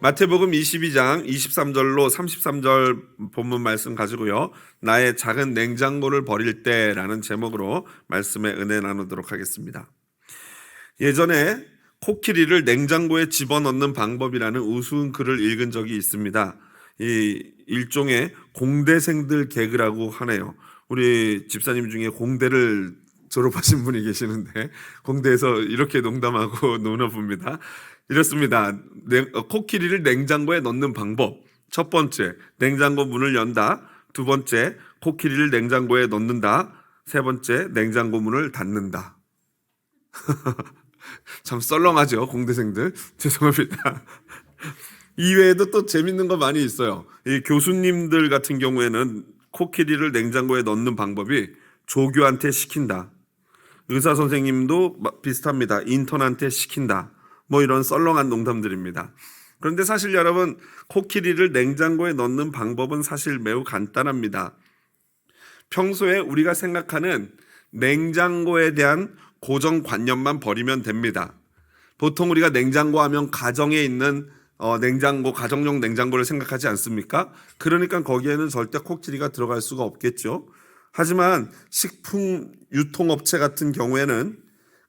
마태복음 22장 23절로 33절 본문 말씀 가지고요. 나의 작은 냉장고를 버릴 때라는 제목으로 말씀의 은혜 나누도록 하겠습니다. 예전에 코끼리를 냉장고에 집어넣는 방법이라는 우스운 글을 읽은 적이 있습니다. 이 일종의 공대생들 개그라고 하네요. 우리 집사님 중에 공대를 졸업하신 분이 계시는데 공대에서 이렇게 농담하고 노나 봅니다. 이렇습니다. 코끼리를 냉장고에 넣는 방법. 첫 번째, 냉장고 문을 연다. 두 번째, 코끼리를 냉장고에 넣는다. 세 번째, 냉장고 문을 닫는다. 참 썰렁하죠, 공대생들. 죄송합니다. 이외에도 또 재밌는 거 많이 있어요. 이 교수님들 같은 경우에는 코끼리를 냉장고에 넣는 방법이 조교한테 시킨다. 의사 선생님도 비슷합니다. 인턴한테 시킨다. 뭐 이런 썰렁한 농담들입니다. 그런데 사실 여러분, 코끼리를 냉장고에 넣는 방법은 사실 매우 간단합니다. 평소에 우리가 생각하는 냉장고에 대한 고정관념만 버리면 됩니다. 보통 우리가 냉장고 하면 가정에 있는 냉장고, 가정용 냉장고를 생각하지 않습니까? 그러니까 거기에는 절대 코끼리가 들어갈 수가 없겠죠. 하지만 식품 유통업체 같은 경우에는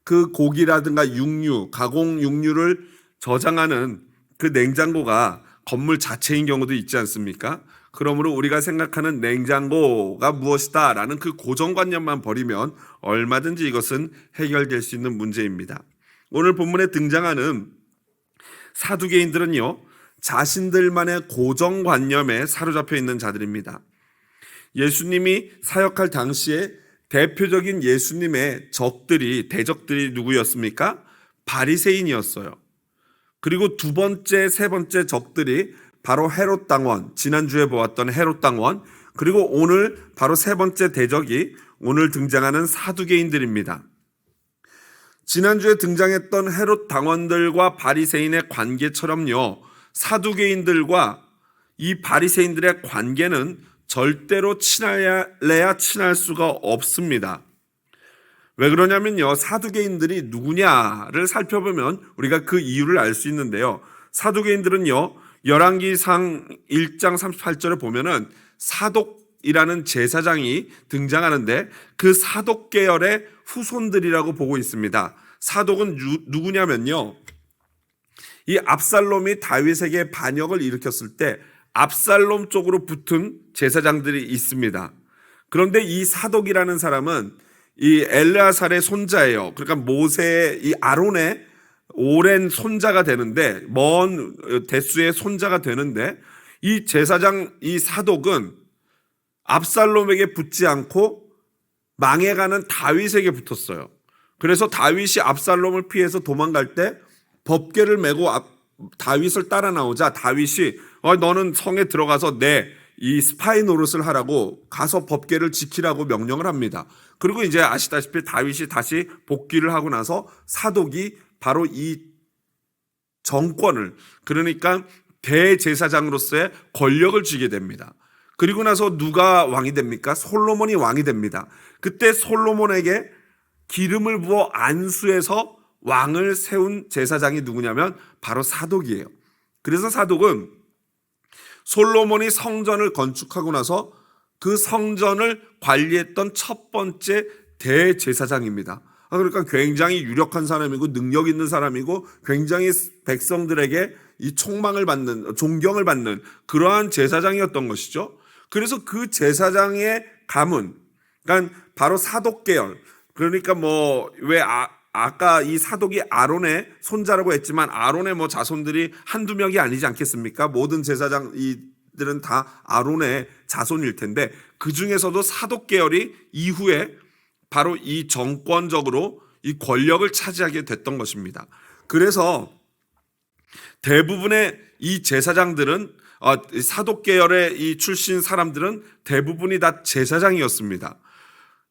그 고기라든가 육류, 가공 육류를 저장하는 그 냉장고가 건물 자체인 경우도 있지 않습니까? 그러므로 우리가 생각하는 냉장고가 무엇이다 라는 그 고정관념만 버리면 얼마든지 이것은 해결될 수 있는 문제입니다. 오늘 본문에 등장하는 사두개인들은요, 자신들만의 고정관념에 사로잡혀 있는 자들입니다. 예수님이 사역할 당시에 대표적인 예수님의 적들이, 대적들이 누구였습니까? 바리새인이었어요. 그리고 두 번째, 세 번째 적들이 바로 헤롯 당원, 지난주에 보았던 헤롯 당원, 그리고 오늘 바로 세 번째 대적이 오늘 등장하는 사두개인들입니다. 지난주에 등장했던 헤롯 당원들과 바리새인의 관계처럼요, 사두개인들과 이 바리새인들의 관계는 절대로 친할래야 친할 수가 없습니다. 왜 그러냐면요, 사두개인들이 누구냐를 살펴보면 우리가 그 이유를 알 수 있는데요. 사두개인들은요, 열왕기상 1장 38절에 보면은 사독이라는 제사장이 등장하는데 그 사독 계열의 후손들이라고 보고 있습니다. 사독은 누구냐면요, 이 압살롬이 다윗에게 반역을 일으켰을 때 압살롬 쪽으로 붙은 제사장들이 있습니다. 그런데 이 사독이라는 사람은 이 엘르아살의 손자예요. 그러니까 모세의 이 아론의 오랜 손자가 되는데, 먼 대수의 손자가 되는데, 이 제사장 이 사독은 압살롬에게 붙지 않고 망해가는 다윗에게 붙었어요. 그래서 다윗이 압살롬을 피해서 도망갈 때 법궤를 메고 다윗을 따라 나오자 다윗이 너는 성에 들어가서 내 이 스파이 노릇을 하라고 가서 법궤를 지키라고 명령을 합니다. 그리고 이제 아시다시피 다윗이 다시 복귀를 하고 나서 사독이 바로 이 정권을, 그러니까 대제사장으로서의 권력을 쥐게 됩니다. 그리고 나서 누가 왕이 됩니까? 솔로몬이 왕이 됩니다. 그때 솔로몬에게 기름을 부어 안수해서 왕을 세운 제사장이 누구냐면 바로 사독이에요. 그래서 사독은 솔로몬이 성전을 건축하고 나서 그 성전을 관리했던 첫 번째 대제사장입니다. 그러니까 굉장히 유력한 사람이고 능력 있는 사람이고 굉장히 백성들에게 이 총망을 받는, 존경을 받는 그러한 제사장이었던 것이죠. 그래서 그 제사장의 가문, 그러니까 바로 사독 계열, 그러니까 왜 아까 이 사독이 아론의 손자라고 했지만 아론의 자손들이 한두 명이 아니지 않겠습니까? 모든 제사장들은 다 아론의 자손일 텐데 그 중에서도 사독 계열이 이후에 바로 이 정권적으로 이 권력을 차지하게 됐던 것입니다. 그래서 대부분의 이 제사장들은, 사독 계열의 이 출신 사람들은 대부분이 다 제사장이었습니다.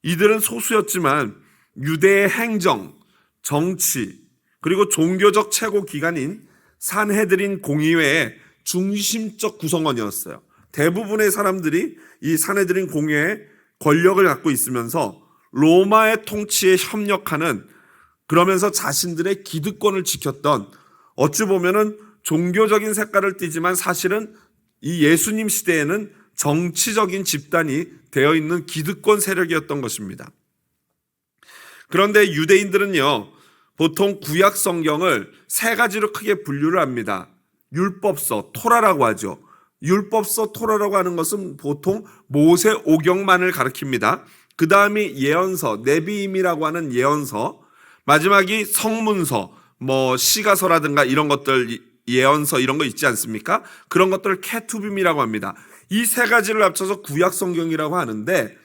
이들은 소수였지만 유대의 행정, 정치, 그리고 종교적 최고 기관인 산헤드린 공의회의 중심적 구성원이었어요. 대부분의 사람들이 이 산헤드린 공의회의 권력을 갖고 있으면서 로마의 통치에 협력하는, 그러면서 자신들의 기득권을 지켰던, 어찌 보면은 종교적인 색깔을 띠지만 사실은 이 예수님 시대에는 정치적인 집단이 되어 있는 기득권 세력이었던 것입니다. 그런데 유대인들은요, 보통 구약 성경을 세 가지로 크게 분류를 합니다. 율법서, 토라라고 하죠. 율법서, 토라라고 하는 것은 보통 모세 오경만을 가리킵니다. 그 다음이 예언서, 네비임이라고 하는 예언서, 마지막이 성문서, 시가서라든가 이런 것들, 예언서 이런 거 있지 않습니까? 그런 것들을 케투빔이라고 합니다. 이 세 가지를 합쳐서 구약 성경이라고 하는데,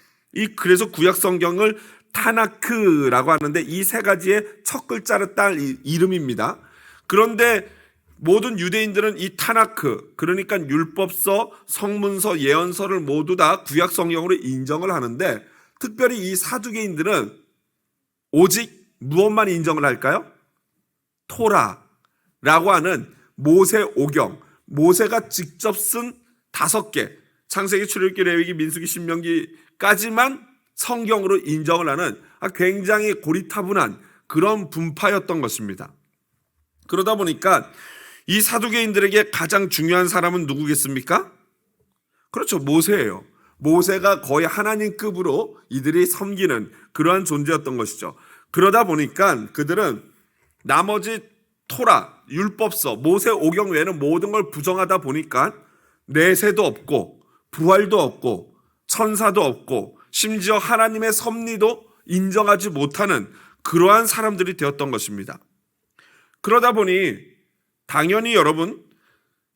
그래서 구약 성경을 타나크라고 하는데 이 세 가지의 첫 글자를 딴 이름입니다. 그런데 모든 유대인들은 이 타나크, 그러니까 율법서, 성문서, 예언서를 모두 다 구약 성경으로 인정을 하는데, 특별히 이 사두개인들은 오직 무엇만 인정을 할까요? 토라라고 하는 모세 오경, 모세가 직접 쓴 5개, 창세기, 출애굽기, 레위기, 민수기, 신명기까지만 성경으로 인정을 하는 굉장히 고리타분한 그런 분파였던 것입니다. 그러다 보니까 이 사두개인들에게 가장 중요한 사람은 누구겠습니까? 그렇죠, 모세예요. 모세가 거의 하나님급으로 이들이 섬기는 그러한 존재였던 것이죠. 그러다 보니까 그들은 나머지 토라, 율법서, 모세 오경 외에는 모든 걸 부정하다 보니까 내세도 없고 부활도 없고 천사도 없고 심지어 하나님의 섭리도 인정하지 못하는 그러한 사람들이 되었던 것입니다. 그러다 보니 당연히 여러분,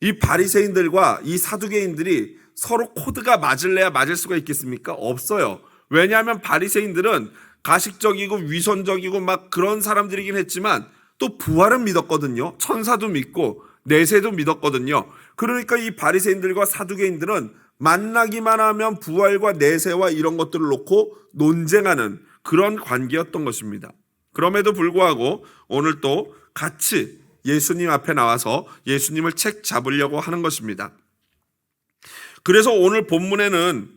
이 바리새인들과 이 사두개인들이 서로 코드가 맞을래야 맞을 수가 있겠습니까? 없어요. 왜냐하면 바리새인들은 가식적이고 위선적이고 막 그런 사람들이긴 했지만 또 부활은 믿었거든요. 천사도 믿고 내세도 믿었거든요. 그러니까 이 바리새인들과 사두개인들은 만나기만 하면 부활과 내세와 이런 것들을 놓고 논쟁하는 그런 관계였던 것입니다. 그럼에도 불구하고 오늘 또 같이 예수님 앞에 나와서 예수님을 책 잡으려고 하는 것입니다. 그래서 오늘 본문에는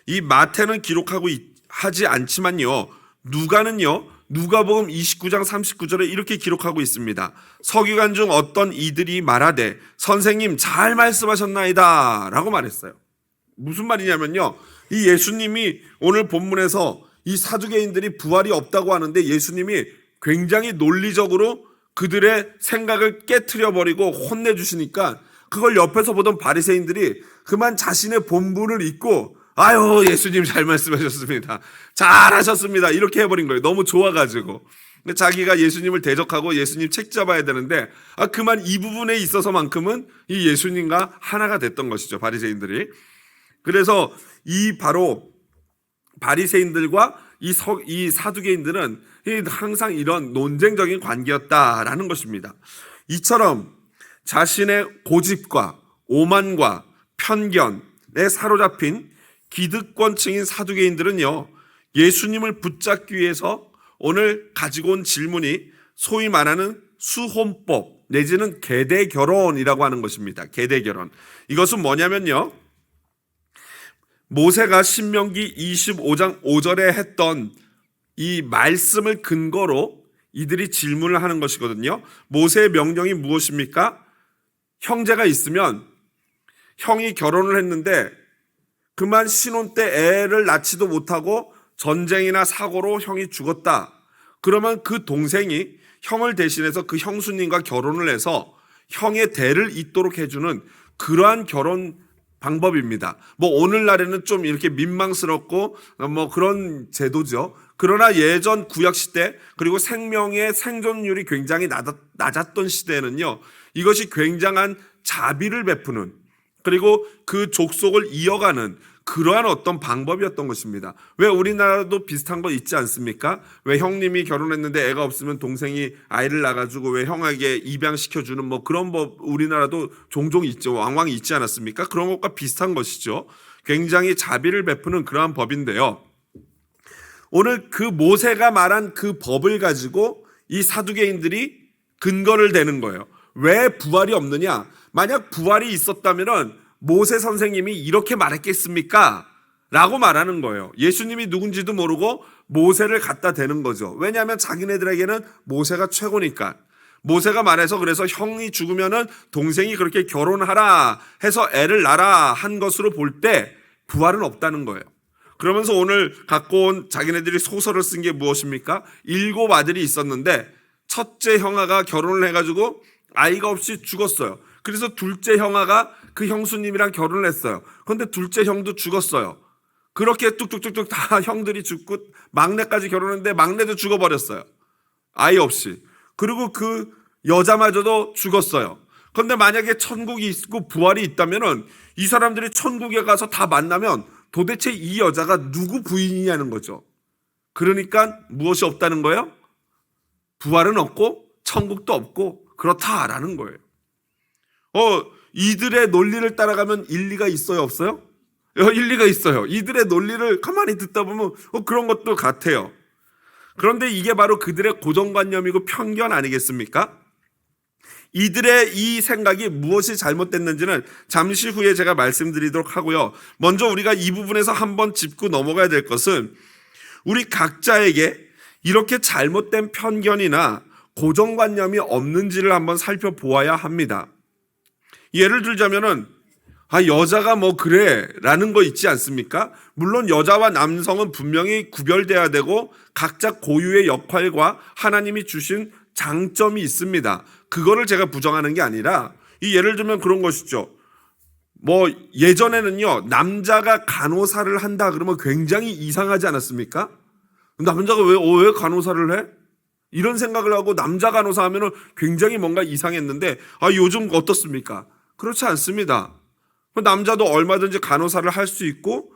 이 마태는 기록하고 하지 않지만요, 누가는요, 누가복음 29장 39절에 이렇게 기록하고 있습니다. 서기관 중 어떤 이들이 말하되 선생님 잘 말씀하셨나이다 라고 말했어요. 무슨 말이냐면요, 이 예수님이 오늘 본문에서 이 사두개인들이 부활이 없다고 하는데 예수님이 굉장히 논리적으로 그들의 생각을 깨트려버리고 혼내주시니까 그걸 옆에서 보던 바리새인들이 그만 자신의 본분을 잊고 아유, 예수님 잘 말씀하셨습니다, 잘하셨습니다 이렇게 해버린 거예요. 너무 좋아가지고. 자기가 예수님을 대적하고 예수님 책 잡아야 되는데 그만 이 부분에 있어서만큼은 이 예수님과 하나가 됐던 것이죠, 바리새인들이. 그래서 이 바로 바리새인들과 이 사두개인들은 항상 이런 논쟁적인 관계였다라는 것입니다. 이처럼 자신의 고집과 오만과 편견에 사로잡힌 기득권층인 사두개인들은요, 예수님을 붙잡기 위해서 오늘 가지고 온 질문이 소위 말하는 수혼법 내지는 계대결혼이라고 하는 것입니다. 계대결혼. 이것은 뭐냐면요, 모세가 신명기 25장 5절에 했던 이 말씀을 근거로 이들이 질문을 하는 것이거든요. 모세의 명령이 무엇입니까? 형제가 있으면 형이 결혼을 했는데 그만 신혼 때 애를 낳지도 못하고 전쟁이나 사고로 형이 죽었다. 그러면 그 동생이 형을 대신해서 그 형수님과 결혼을 해서 형의 대를 잇도록 해주는 그러한 결혼 방법입니다. 오늘날에는 좀 이렇게 민망스럽고 그런 제도죠. 그러나 예전 구약시대 그리고 생명의 생존율이 굉장히 낮았던 시대에는요, 이것이 굉장한 자비를 베푸는 그리고 그 족속을 이어가는 그러한 어떤 방법이었던 것입니다. 왜 우리나라도 비슷한 거 있지 않습니까? 왜 형님이 결혼했는데 애가 없으면 동생이 아이를 낳아가지고 왜 형에게 입양시켜주는 그런 법 우리나라도 종종 있죠. 왕왕 있지 않았습니까? 그런 것과 비슷한 것이죠. 굉장히 자비를 베푸는 그러한 법인데요. 오늘 그 모세가 말한 그 법을 가지고 이 사두개인들이 근거를 대는 거예요. 왜 부활이 없느냐? 만약 부활이 있었다면 모세 선생님이 이렇게 말했겠습니까? 라고 말하는 거예요. 예수님이 누군지도 모르고 모세를 갖다 대는 거죠. 왜냐하면 자기네들에게는 모세가 최고니까. 모세가 말해서 그래서 형이 죽으면은 동생이 그렇게 결혼하라 해서 애를 낳아 한 것으로 볼 때 부활은 없다는 거예요. 그러면서 오늘 갖고 온 자기네들이 소설을 쓴 게 무엇입니까? 7 아들이 있었는데 첫째 형아가 결혼을 해가지고 아이가 없이 죽었어요. 그래서 둘째 형아가 그 형수님이랑 결혼을 했어요. 그런데 둘째 형도 죽었어요. 그렇게 뚝뚝뚝뚝 다 형들이 죽고 막내까지 결혼했는데 막내도 죽어버렸어요. 아이 없이. 그리고 그 여자마저도 죽었어요. 그런데 만약에 천국이 있고 부활이 있다면은 이 사람들이 천국에 가서 다 만나면 도대체 이 여자가 누구 부인이냐는 거죠. 그러니까 무엇이 없다는 거예요? 부활은 없고 천국도 없고 그렇다라는 거예요. 이들의 논리를 따라가면 일리가 있어요, 없어요? 일리가 있어요. 이들의 논리를 가만히 듣다 보면 그런 것도 같아요. 그런데 이게 바로 그들의 고정관념이고 편견 아니겠습니까? 이들의 이 생각이 무엇이 잘못됐는지는 잠시 후에 제가 말씀드리도록 하고요. 먼저 우리가 이 부분에서 한번 짚고 넘어가야 될 것은 우리 각자에게 이렇게 잘못된 편견이나 고정관념이 없는지를 한번 살펴보아야 합니다. 예를 들자면은 여자가 뭐 그래 라는 거 있지 않습니까? 물론 여자와 남성은 분명히 구별돼야 되고 각자 고유의 역할과 하나님이 주신 장점이 있습니다. 그거를 제가 부정하는 게 아니라 예를 들면 그런 것이죠. 뭐 예전에는요 남자가 간호사를 한다 그러면 굉장히 이상하지 않았습니까? 남자가 왜 간호사를 해? 이런 생각을 하고 남자 간호사 하면은 굉장히 뭔가 이상했는데 요즘 어떻습니까? 그렇지 않습니다. 남자도 얼마든지 간호사를 할 수 있고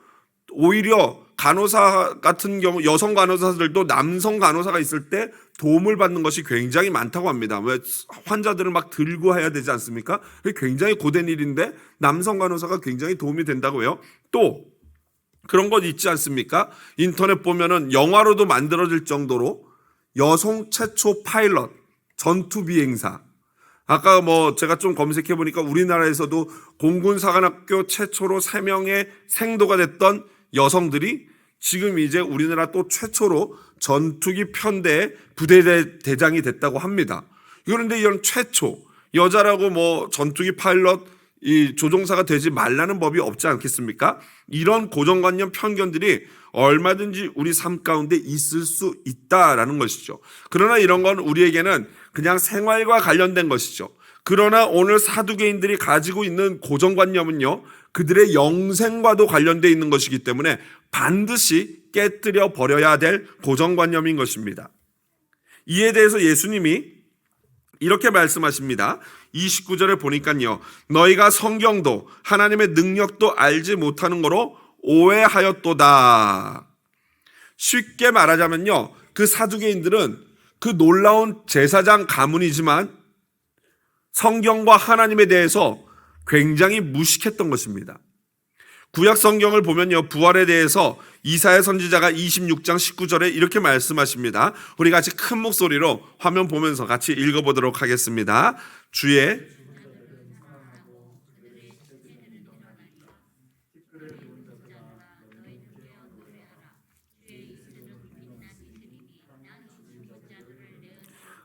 오히려 간호사 같은 경우 여성 간호사들도 남성 간호사가 있을 때 도움을 받는 것이 굉장히 많다고 합니다. 왜 환자들을 막 들고 해야 되지 않습니까? 굉장히 고된 일인데 남성 간호사가 굉장히 도움이 된다고요. 또 그런 것 있지 않습니까? 인터넷 보면은 영화로도 만들어질 정도로 여성 최초 파일럿 전투 비행사. 아까 제가 좀 검색해 보니까 우리나라에서도 공군사관학교 최초로 3명의 생도가 됐던 여성들이 지금 이제 우리나라 또 최초로 전투기 편대의 부대 대장이 됐다고 합니다. 그런데 이런 최초 여자라고 전투기 파일럿 이 조종사가 되지 말라는 법이 없지 않겠습니까? 이런 고정관념 편견들이 얼마든지 우리 삶 가운데 있을 수 있다라는 것이죠. 그러나 이런 건 우리에게는 그냥 생활과 관련된 것이죠. 그러나 오늘 사두개인들이 가지고 있는 고정관념은요, 그들의 영생과도 관련되어 있는 것이기 때문에 반드시 깨뜨려 버려야 될 고정관념인 것입니다. 이에 대해서 예수님이 이렇게 말씀하십니다. 29절에 보니까요, 너희가 성경도 하나님의 능력도 알지 못하는 거로 오해하였도다. 쉽게 말하자면요, 그 사두개인들은 그 놀라운 제사장 가문이지만 성경과 하나님에 대해서 굉장히 무식했던 것입니다. 구약 성경을 보면요, 부활에 대해서 이사야 선지자가 26장 19절에 이렇게 말씀하십니다. 우리 같이 큰 목소리로 화면 보면서 같이 읽어보도록 하겠습니다. 주의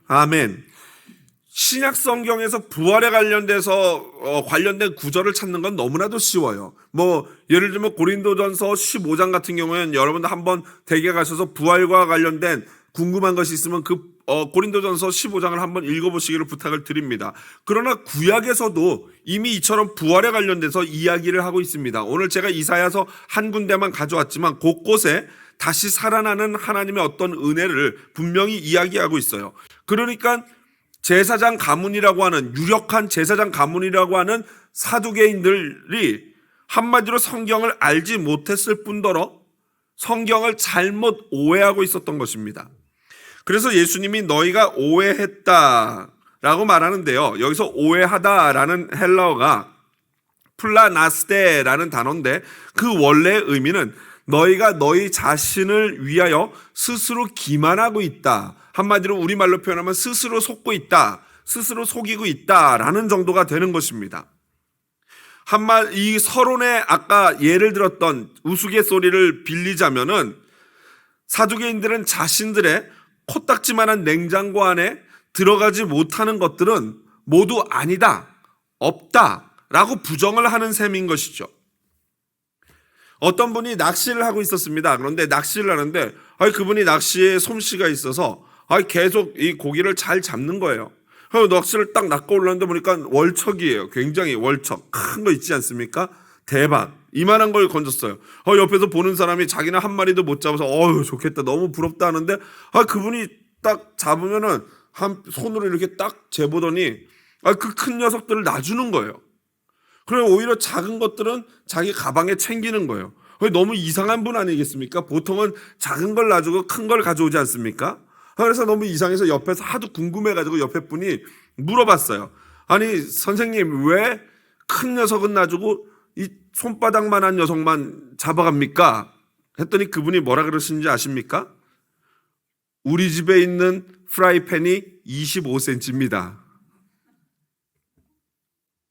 아멘. 신약 성경에서 부활에 관련된 구절을 찾는 건 너무나도 쉬워요. 예를 들면 고린도전서 15장 같은 경우에는 여러분들 한번 댁에 가셔서 부활과 관련된 궁금한 것이 있으면 고린도전서 15장을 한번 읽어보시기를 부탁을 드립니다. 그러나 구약에서도 이미 이처럼 부활에 관련돼서 이야기를 하고 있습니다. 오늘 제가 이사야서 한 군데만 가져왔지만 곳곳에 다시 살아나는 하나님의 어떤 은혜를 분명히 이야기하고 있어요. 그러니까 제사장 가문이라고 하는 유력한 제사장 가문이라고 하는 사두개인들이 한마디로 성경을 알지 못했을 뿐더러 성경을 잘못 오해하고 있었던 것입니다. 그래서 예수님이 너희가 오해했다라고 말하는데요. 여기서 오해하다라는 헬라어가 플라나스테라는 단어인데 그 원래의 의미는 너희가 너희 자신을 위하여 스스로 기만하고 있다. 한마디로 우리말로 표현하면 스스로 속고 있다. 스스로 속이고 있다라는 정도가 되는 것입니다. 이 서론에 아까 예를 들었던 우스갯소리를 빌리자면은 사두개인들은 자신들의 코딱지만한 냉장고 안에 들어가지 못하는 것들은 모두 아니다, 없다라고 부정을 하는 셈인 것이죠. 어떤 분이 낚시를 하고 있었습니다. 그런데 낚시를 하는데 그분이 낚시에 솜씨가 있어서 계속 이 고기를 잘 잡는 거예요. 낚시를 딱 낚고 올랐는데 보니까 월척이에요. 굉장히 월척. 큰 거 있지 않습니까? 대박. 이만한 걸 건졌어요. 옆에서 보는 사람이 자기는 한 마리도 못 잡아서 좋겠다, 너무 부럽다 하는데 그분이 딱 잡으면은 한 손으로 이렇게 딱 재보더니 그 큰 녀석들을 놔주는 거예요. 그럼 오히려 작은 것들은 자기 가방에 챙기는 거예요. 너무 이상한 분 아니겠습니까? 보통은 작은 걸 놔주고 큰 걸 가져오지 않습니까? 그래서 너무 이상해서 옆에서 하도 궁금해가지고 옆에 분이 물어봤어요. 아니 선생님, 왜 큰 녀석은 놔주고 이 손바닥만한 녀석만 잡아갑니까? 했더니 그분이 뭐라 그러시는지 아십니까? 우리 집에 있는 프라이팬이 25cm입니다.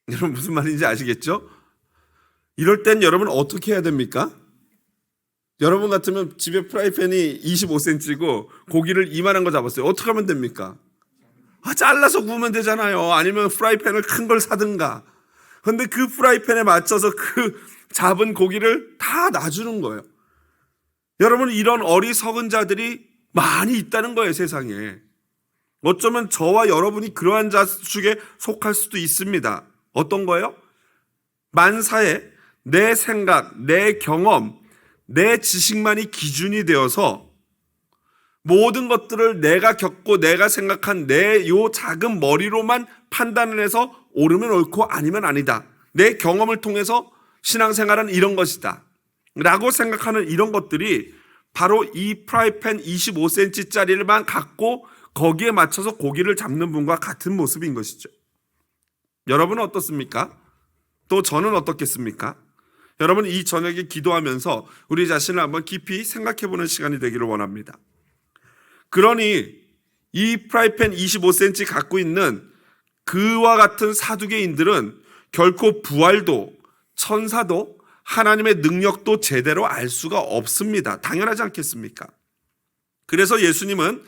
여러분 무슨 말인지 아시겠죠? 이럴 땐 여러분 어떻게 해야 됩니까? 여러분 같으면 집에 프라이팬이 25cm고 고기를 이만한 거 잡았어요. 어떻게 하면 됩니까? 잘라서 구우면 되잖아요. 아니면 프라이팬을 큰 걸 사든가. 그런데 그 프라이팬에 맞춰서 그 잡은 고기를 다 놔주는 거예요. 여러분, 이런 어리석은 자들이 많이 있다는 거예요, 세상에. 어쩌면 저와 여러분이 그러한 자축에 속할 수도 있습니다. 어떤 거예요? 만사에 내 생각, 내 경험, 내 지식만이 기준이 되어서 모든 것들을 내가 겪고 내가 생각한 내 요 작은 머리로만 판단을 해서 옳으면 옳고 아니면 아니다. 내 경험을 통해서 신앙생활은 이런 것이다 라고 생각하는 이런 것들이 바로 이 프라이팬 25cm짜리만 갖고 거기에 맞춰서 고기를 잡는 분과 같은 모습인 것이죠. 여러분은 어떻습니까? 또 저는 어떻겠습니까? 여러분, 이 저녁에 기도하면서 우리 자신을 한번 깊이 생각해보는 시간이 되기를 원합니다. 그러니 이 프라이팬 25cm 갖고 있는 그와 같은 사두개인들은 결코 부활도 천사도 하나님의 능력도 제대로 알 수가 없습니다. 당연하지 않겠습니까? 그래서 예수님은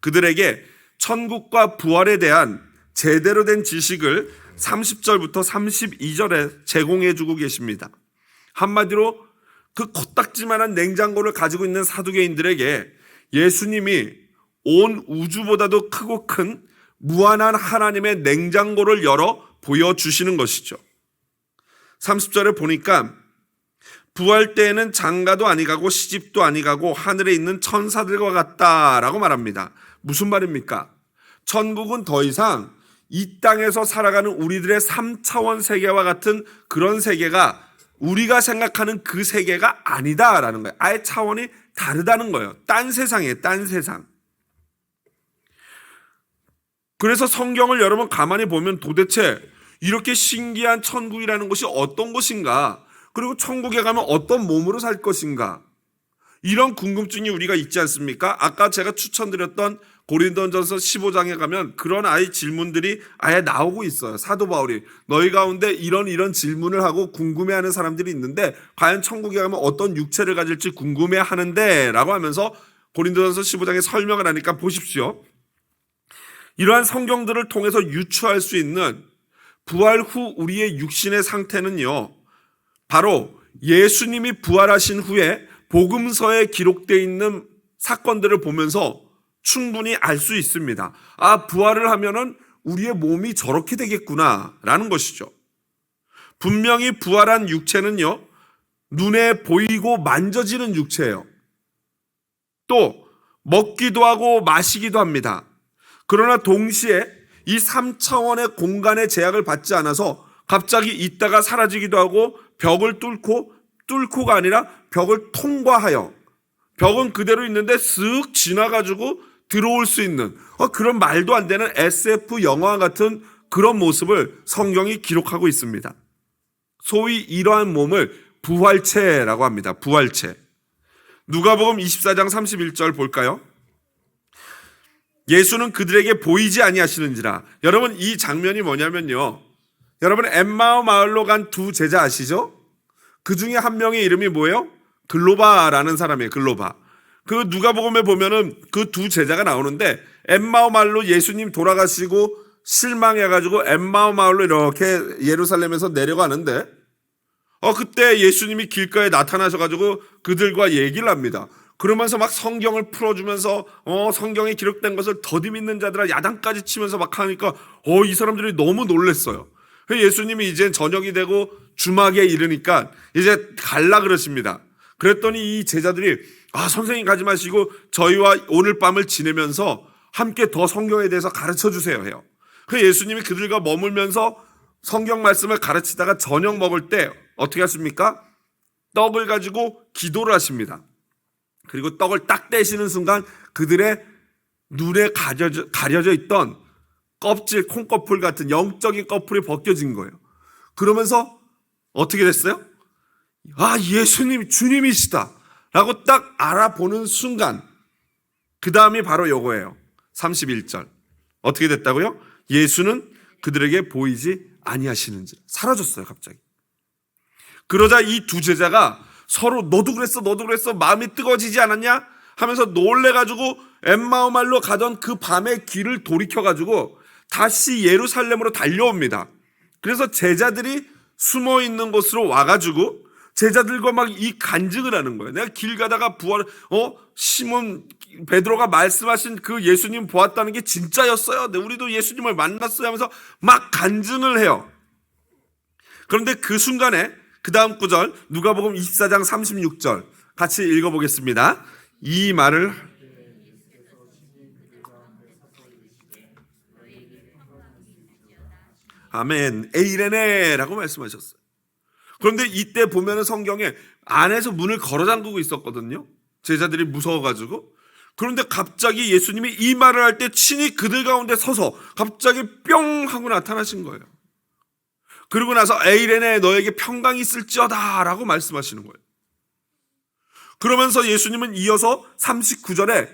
그들에게 천국과 부활에 대한 제대로 된 지식을 30절부터 32절에 제공해주고 계십니다. 한마디로 그 코딱지만한 냉장고를 가지고 있는 사두개인들에게 예수님이 온 우주보다도 크고 큰 무한한 하나님의 냉장고를 열어 보여주시는 것이죠. 30절에 보니까 부활 때에는 장가도 아니가고 시집도 아니가고 하늘에 있는 천사들과 같다라고 말합니다. 무슨 말입니까? 천국은 더 이상 이 땅에서 살아가는 우리들의 3차원 세계와 같은 그런 세계가 우리가 생각하는 그 세계가 아니다라는 거예요. 아예 차원이 다르다는 거예요. 딴 세상이에요. 딴 세상. 그래서 성경을 여러분 가만히 보면 도대체 이렇게 신기한 천국이라는 것이 어떤 것인가, 그리고 천국에 가면 어떤 몸으로 살 것인가, 이런 궁금증이 우리가 있지 않습니까? 아까 제가 추천드렸던 고린도전서 15장에 가면 그런 아이 질문들이 아예 나오고 있어요. 사도 바울이 너희 가운데 이런 질문을 하고 궁금해하는 사람들이 있는데 과연 천국에 가면 어떤 육체를 가질지 궁금해하는데 라고 하면서 고린도전서 15장에 설명을 하니까 보십시오. 이러한 성경들을 통해서 유추할 수 있는 부활 후 우리의 육신의 상태는요, 바로 예수님이 부활하신 후에 복음서에 기록되어 있는 사건들을 보면서 충분히 알 수 있습니다. 부활을 하면은 우리의 몸이 저렇게 되겠구나 라는 것이죠. 분명히 부활한 육체는요, 눈에 보이고 만져지는 육체예요. 또 먹기도 하고 마시기도 합니다. 그러나 동시에 이 3차원의 공간의 제약을 받지 않아서 갑자기 있다가 사라지기도 하고 벽을 뚫고가 아니라 벽을 통과하여 벽은 그대로 있는데 쓱 지나가지고 들어올 수 있는 그런 말도 안 되는 SF 영화 같은 그런 모습을 성경이 기록하고 있습니다. 소위 이러한 몸을 부활체라고 합니다. 부활체. 누가복음 24장 31절 볼까요? 예수는 그들에게 보이지 아니하시는지라. 여러분, 이 장면이 뭐냐면요, 여러분 엠마오 마을로 간 두 제자 아시죠? 그 중에 한 명의 이름이 뭐예요? 글로바라는 사람이에요. 글로바. 그 누가복음에 보면은 그 두 제자가 나오는데 엠마오 마을로 예수님 돌아가시고 실망해가지고 엠마오 마을로 이렇게 예루살렘에서 내려가는데 그때 예수님이 길가에 나타나셔가지고 그들과 얘기를 합니다. 그러면서 막 성경을 풀어주면서 성경에 기록된 것을 더디 믿는 자들아 야단까지 치면서 막 하니까 이 사람들이 너무 놀랬어요. 예수님이 이제 저녁이 되고 주막에 이르니까 이제 갈라 그러십니다. 그랬더니 이 제자들이 선생님 가지 마시고 저희와 오늘 밤을 지내면서 함께 더 성경에 대해서 가르쳐 주세요 해요. 예수님이 그들과 머물면서 성경 말씀을 가르치다가 저녁 먹을 때 어떻게 하십니까? 떡을 가지고 기도를 하십니다. 그리고 떡을 딱 떼시는 순간 그들의 눈에 가려져 있던 껍질, 콩꺼풀 같은 영적인 꺼풀이 벗겨진 거예요. 그러면서 어떻게 됐어요? 예수님 주님이시다 라고 딱 알아보는 순간 그 다음이 바로 요거예요. 31절 어떻게 됐다고요? 예수는 그들에게 보이지 아니하시는지 사라졌어요 갑자기. 그러자 이 두 제자가 서로 너도 그랬어 마음이 뜨거워지지 않았냐 하면서 놀래가지고 엠마오 마을로 가던 그 밤의 길을 돌이켜가지고 다시 예루살렘으로 달려옵니다. 그래서 제자들이 숨어있는 곳으로 와가지고 제자들과 막 이 간증을 하는 거예요. 내가 길 가다가 시몬 베드로가 말씀하신 그 예수님 보았다는 게 진짜였어요. 우리도 예수님을 만났어요 하면서 막 간증을 해요. 그런데 그 순간에 그 다음 구절 누가복음 24장 36절 같이 읽어보겠습니다. 이 말을 아멘 에이레네라고 말씀하셨어요. 그런데 이때 보면은 성경에 안에서 문을 걸어 잠그고 있었거든요. 제자들이 무서워가지고. 그런데 갑자기 예수님이 이 말을 할 때 친히 그들 가운데 서서 갑자기 뿅 하고 나타나신 거예요. 그리고 나서 에이레네 너에게 평강이 있을지어다 라고 말씀하시는 거예요. 그러면서 예수님은 이어서 39절에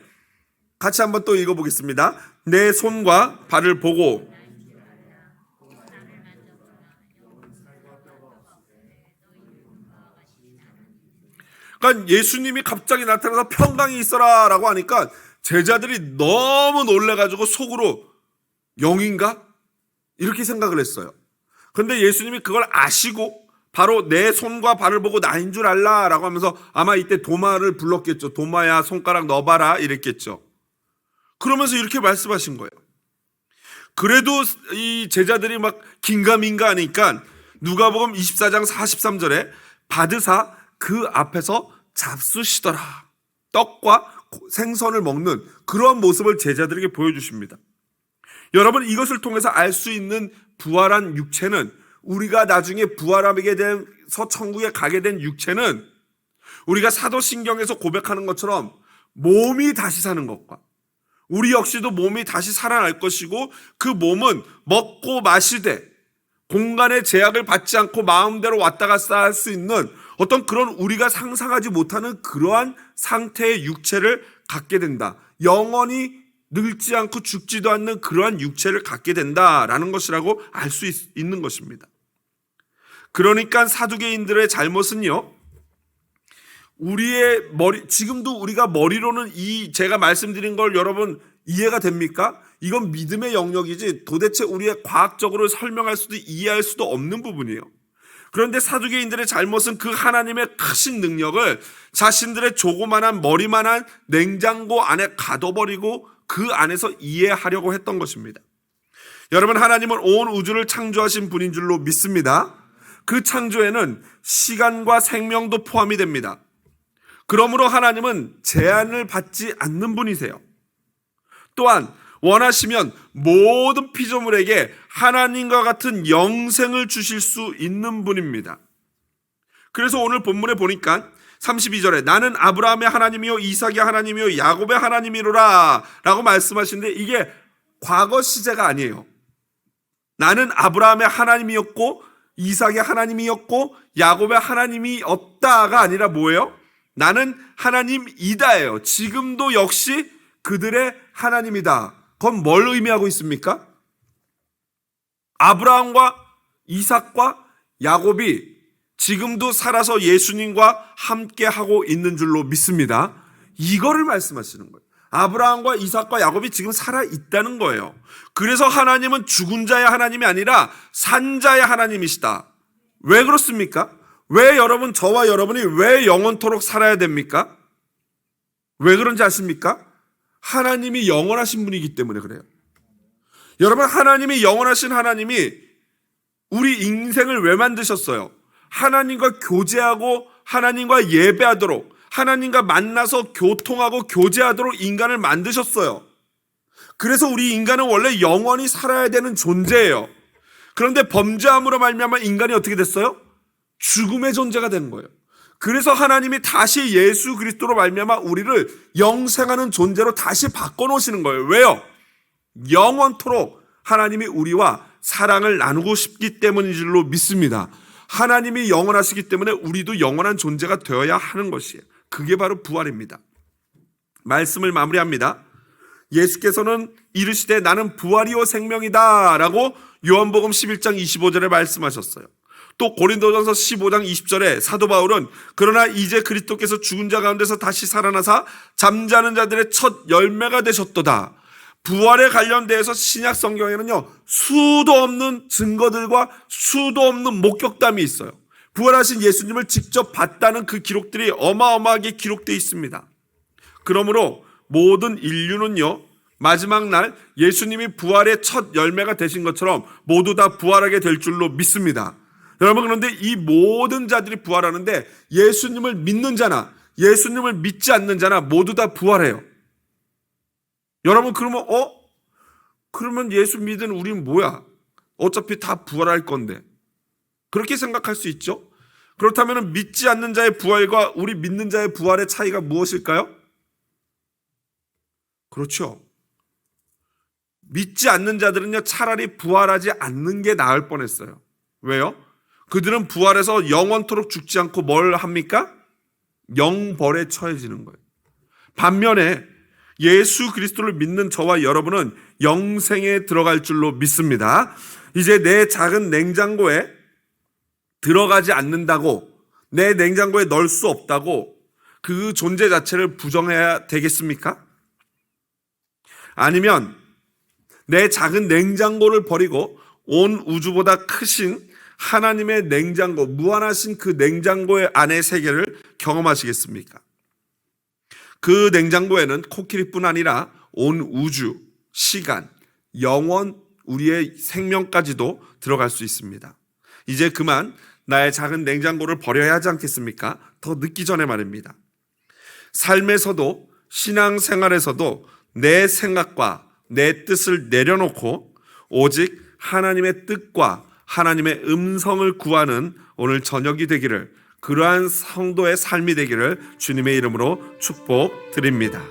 같이 한번 또 읽어보겠습니다. 내 손과 발을 보고 그러니까 예수님이 갑자기 나타나서 평강이 있어라 라고 하니까 제자들이 너무 놀래가지고 속으로 영인가? 이렇게 생각을 했어요. 그런데 예수님이 그걸 아시고 바로 내 손과 발을 보고 나인 줄 알라 라고 하면서 아마 이때 도마를 불렀겠죠. 도마야 손가락 넣어봐라 이랬겠죠. 그러면서 이렇게 말씀하신 거예요. 그래도 이 제자들이 막 긴가민가 하니까 누가복음 24장 43절에 받으사 그 앞에서 잡수시더라. 떡과 생선을 먹는 그런 모습을 제자들에게 보여주십니다. 여러분 이것을 통해서 알 수 있는 부활한 육체는 우리가 나중에 부활하게 돼서 천국에 가게 된 육체는 우리가 사도신경에서 고백하는 것처럼 몸이 다시 사는 것과 우리 역시도 몸이 다시 살아날 것이고 그 몸은 먹고 마시되 공간의 제약을 받지 않고 마음대로 왔다 갔다 할 수 있는 어떤 그런 우리가 상상하지 못하는 그러한 상태의 육체를 갖게 된다. 영원히 늙지 않고 죽지도 않는 그러한 육체를 갖게 된다라는 것이라고 알 수 있는 것입니다. 그러니까 사두개인들의 잘못은요, 우리의 지금도 우리가 머리로는 제가 말씀드린 걸 여러분 이해가 됩니까? 이건 믿음의 영역이지 도대체 우리의 과학적으로 설명할 수도 이해할 수도 없는 부분이에요. 그런데 사두개인들의 잘못은 그 하나님의 크신 능력을 자신들의 조그만한 머리만한 냉장고 안에 가둬버리고 그 안에서 이해하려고 했던 것입니다. 여러분, 하나님은 온 우주를 창조하신 분인 줄로 믿습니다. 그 창조에는 시간과 생명도 포함이 됩니다. 그러므로 하나님은 제한을 받지 않는 분이세요. 또한 원하시면 모든 피조물에게 하나님과 같은 영생을 주실 수 있는 분입니다. 그래서 오늘 본문에 보니까 32절에 나는 아브라함의 하나님이요 이삭의 하나님이요 야곱의 하나님이로라 라고 말씀하시는데 이게 과거 시제가 아니에요. 나는 아브라함의 하나님이었고 이삭의 하나님이었고 야곱의 하나님이었다가 아니라 뭐예요? 나는 하나님이다예요. 지금도 역시 그들의 하나님이다. 그건 뭘 의미하고 있습니까? 아브라함과 이삭과 야곱이 지금도 살아서 예수님과 함께하고 있는 줄로 믿습니다. 이거를 말씀하시는 거예요. 아브라함과 이삭과 야곱이 지금 살아 있다는 거예요. 그래서 하나님은 죽은 자의 하나님이 아니라 산 자의 하나님이시다. 왜 그렇습니까? 왜 여러분, 저와 여러분이 왜 영원토록 살아야 됩니까? 왜 그런지 아십니까? 하나님이 영원하신 분이기 때문에 그래요. 여러분, 하나님이 영원하신 하나님이 우리 인생을 왜 만드셨어요? 하나님과 교제하고 하나님과 예배하도록, 하나님과 만나서 교통하고 교제하도록 인간을 만드셨어요. 그래서 우리 인간은 원래 영원히 살아야 되는 존재예요. 그런데 범죄함으로 말미암아 인간이 어떻게 됐어요? 죽음의 존재가 되는 거예요. 그래서 하나님이 다시 예수 그리스도로 말미암아 우리를 영생하는 존재로 다시 바꿔놓으시는 거예요. 왜요? 영원토록 하나님이 우리와 사랑을 나누고 싶기 때문인 줄로 믿습니다. 하나님이 영원하시기 때문에 우리도 영원한 존재가 되어야 하는 것이에요. 그게 바로 부활입니다. 말씀을 마무리합니다. 예수께서는 이르시되 나는 부활이요 생명이다 라고 요한복음 11장 25절에 말씀하셨어요. 또 고린도전서 15장 20절에 사도 바울은 그러나 이제 그리스도께서 죽은 자 가운데서 다시 살아나사 잠자는 자들의 첫 열매가 되셨도다. 부활에 관련돼서 신약 성경에는요, 수도 없는 증거들과 수도 없는 목격담이 있어요. 부활하신 예수님을 직접 봤다는 그 기록들이 어마어마하게 기록되어 있습니다. 그러므로 모든 인류는요, 마지막 날 예수님이 부활의 첫 열매가 되신 것처럼 모두 다 부활하게 될 줄로 믿습니다. 여러분, 그런데 이 모든 자들이 부활하는데 예수님을 믿는 자나 예수님을 믿지 않는 자나 모두 다 부활해요. 여러분, 그러면 예수 믿은 우리는 뭐야? 어차피 다 부활할 건데. 그렇게 생각할 수 있죠? 그렇다면 믿지 않는 자의 부활과 우리 믿는 자의 부활의 차이가 무엇일까요? 그렇죠. 믿지 않는 자들은요, 차라리 부활하지 않는 게 나을 뻔했어요. 왜요? 그들은 부활해서 영원토록 죽지 않고 뭘 합니까? 영벌에 처해지는 거예요. 반면에 예수 그리스도를 믿는 저와 여러분은 영생에 들어갈 줄로 믿습니다. 이제 내 작은 냉장고에 들어가지 않는다고, 내 냉장고에 넣을 수 없다고 그 존재 자체를 부정해야 되겠습니까? 아니면 내 작은 냉장고를 버리고 온 우주보다 크신 하나님의 냉장고, 무한하신 그 냉장고의 안의 세계를 경험하시겠습니까? 그 냉장고에는 코끼리뿐 아니라 온 우주, 시간, 영원, 우리의 생명까지도 들어갈 수 있습니다. 이제 그만 나의 작은 냉장고를 버려야 하지 않겠습니까? 더 늦기 전에 말입니다. 삶에서도 신앙생활에서도 내 생각과 내 뜻을 내려놓고 오직 하나님의 뜻과 하나님의 음성을 구하는 오늘 저녁이 되기를, 그러한 성도의 삶이 되기를 주님의 이름으로 축복드립니다.